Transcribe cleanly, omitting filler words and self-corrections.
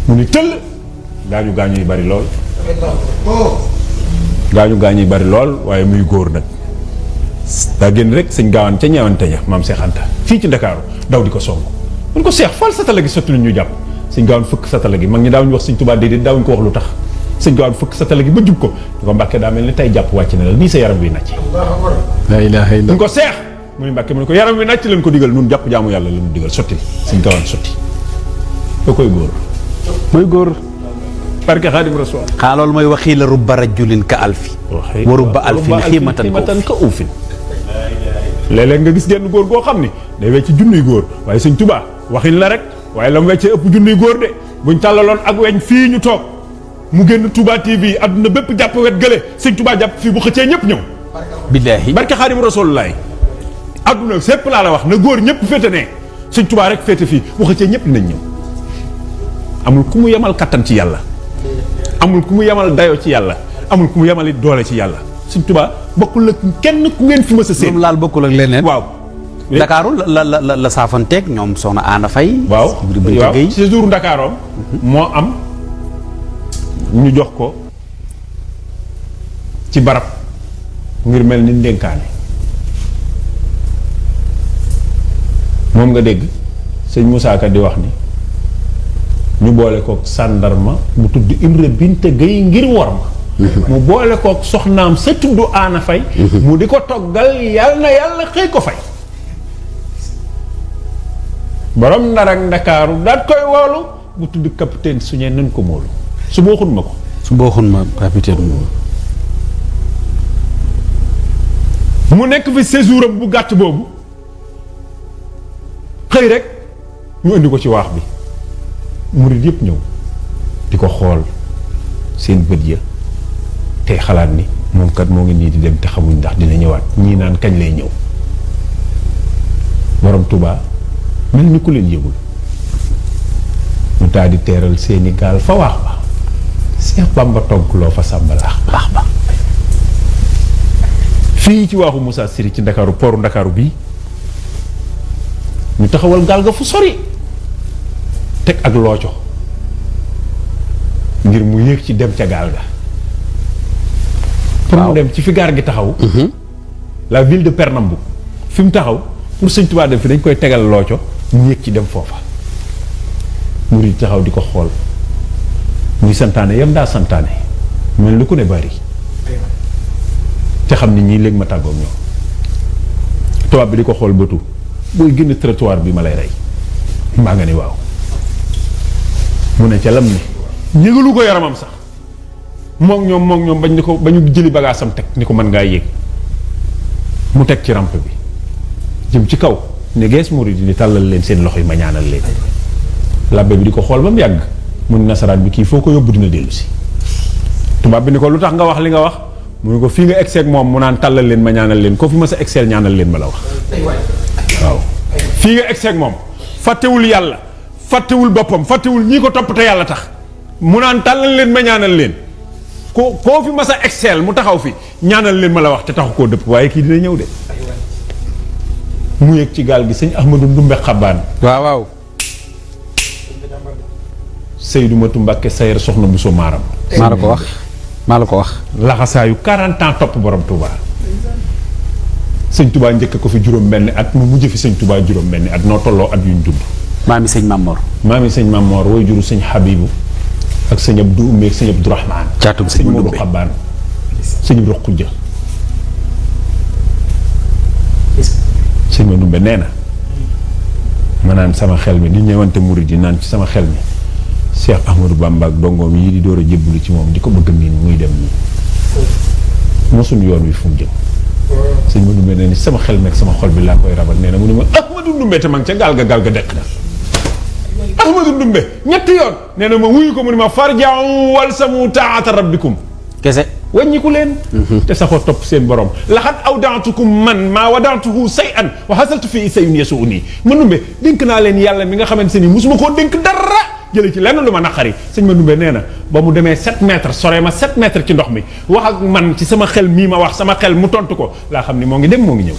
mu ni tëll gaañu gaañu yi bari lool waaye muy góor nag daa génn rek sëñ gaawaan ca ñeewante ja maam Seex Anta fii ci Ndakaaru daw di ko song mun ko Seex fal satala gi sotti lu ñu jàpp sëñ gaawaan fëkk satala gi mag ñi daawuñu wax sëñ Tuubaa déedéet daawuñu ko wax lu tax sëñ gaawaan fëkk satala gi ba jub ko di ko Mbàkke daa mel ni tey jàpp wàcc na la nii sa yaram wi nàcc la ilaha illa mun ko Seex mu ni Mbàkke mu ne ko yaram wi nàcc leen ko digal nun jàpp jaamu yàlla leen digal sotti sëñ gaawaan sotti da koy góor mooy góor barke Xaadim Rasuul xaaloolu mooy waxiila rubba rajulin ka alfi wa rubba alfin xiimatan ka ufin léeg-léeg nga gis genn góor goo xam ni day wecc junniy góor waaye sëñ Tuubaa waxin la rek waaye la mu weccee ëpp junniy góor de buñ tàllaloon ak weñ fii ñu toog mu génn Touba TV adduna bépp jàpp wet gële sëñ Tuubaa jàpp fii bu xëccee ñëpp ñëw billaahi barke Xaadim Rasuul laay adduna sépp laa la wax na góor ñëpp féete ne sëñ Tuubaa rek féete fii bu xëccee ñëpp dinañ ñëw amul ku mu yemal kattan ci yàlla amul ku mu yemal dayo ci yàlla amul ku mu yemal it doole ci yàlla sëñ Tuubaa bokkul ak kenn ku ngeen fi mës a seen moom laal bokkul ak leneen waaw Ndakaaru la saafanteeg ñoom soxna Ana Faye waaw ci séjour Ndakaaroom moo am ñu jox ko ci barab ngir mel ni ndénkaane moom nga dégg sëñ Moussa Ka di wax ni ñu boole kook sàndarma bu tudd Ibra Binte Gueye ngir war ma mu boole kook soxnaam sa tudd Ana Faye mu di ko toggal yàlla na yàlla xëy ko fay borom Ndar ak Ndakaaru daat koy woolu bu tudd capitaine suñee nañ ko moolu su booxun ma ko su booxun ma capitaine mu nekk fi séjour am bu gàtt boobu xëy rek ñu indi ko ci waax bi murid yëpp ñëw di ko xool seen bët ya te xalaat ni moom kat moo ngi nii di dem te xamuñ ndax dina ñëwaat ñii naan kañ lay ñëw borom Touba mel ni ku leen yëgul ñu daal di teeral seeni gaal fa waax ba Seex Bamba togg loo fa sàmbalaax baax ba fii ci waaxu Moussa Siri ci Ndakaaru pooru Ndakaaru bii ñu taxawal gaal ga fu sori teg ak looco ngir mu yéeg ci dem ca gaal ga pour mu dem ci fi gaar gi taxaw la ville de Pernambouc fi mu taxaw pour sëñ Tuubaa dem fi dañ koy tegal looco mu yéeg ci dem foofa murid taxaw di ko xool muy santaane yam daa santaane mel ni ku ne bari te xam ni ñii léegi ma tàggoog ñoom tubaab bi di ko xool bëtu booy génn trottoir bi ma lay rey mbaa nga ni waaw mu ne ca lam ni yëgalu ko yaramam sax moom ñoom bañ ni ko ba ñu jëli bagaasam teg ni ko mën ngaa yéeg mu teg ci rampe bi jëm ci kaw ne gees murid yi ni tàllal leen seen loxo yi ma ñaanal leen labbe bi di ko xool ba mu yàgg mu ne nasaraan bi kii foo ko yóbbu dina dellu si tubaab bi ni ko lu tax nga wax li nga wax mu ne ko fii nga egseeg moom mu naan tàllal leen ma ñaanal leen ko fi ma sa egseel ñaanal leen ma la wax waaw fii nga egseeg moom fàttewul yàlla fàttewul boppam fàttewul ñii ko topp te yàlla tax mu naan tàllal leen ma ñaanal leen koo fi ma sa egseel mu taxaw fi ñaanal leen ma la wax te taxu koo dëpp waaye kii dina ñëw de mu yëg ci gaal gi sëñ Ahmadou Ndumbe Xabaan waaw Seydou Matu Mbàkke Sayer soxna Bousso Maram maa la ko wax laxasaayu 40 ans topp borom Touba sëñ Touba njëkk ko fi juróom benni at mu mujj fi sëñ Touba juróom benni at noo tolloo at yuñ dund maami sëñ Mamor way juru sëñ Habibu ak sëñ Abdou Ummi ak sëñ Abdourahman caatum sëñ Modou Xabaan sëñ Ibra Xujja sëñ ma Ndumbe nee na ma naan sama xel mi di ñëwante murid yi naan ci sama xel mi Cheikh Ahmadou Bamba ak dongoom yi di door a jébbalu ci moom di ko bëgg miin muy dem nii mosuñu yoon wi fu mu jëm sëñ ma Ndumbe nee ni sama xel meeg sama xol bi laa koy rabal nee na mu ne ma Ahmadou Ndumbe te ma ngi ca gaal ga dekk na Ahmadou Ndumbe ñetti yoon nee na ma wuyu ko mu ne ma farja'u walsamu taa'ata rabbikum kese wàññiku leen te saxoo topp seen borom laxat awdaatukum man maa wadaatuhu shay'an wa hasaltu fii shay'un yasu'uni ma Ndumbe dénk naa leen yàlla mi nga xamante ni musuma koo dénk dara jële ci lenn lu ma naqari sëñ ma Ndumbe nee na ba mu demee 7 mètres sore ma 7 mètres ci ndox mi wax ak man ci sama xel mii ma wax sama xel mu tontu ko laa xam ni moo ngi dem moo ngi ñëw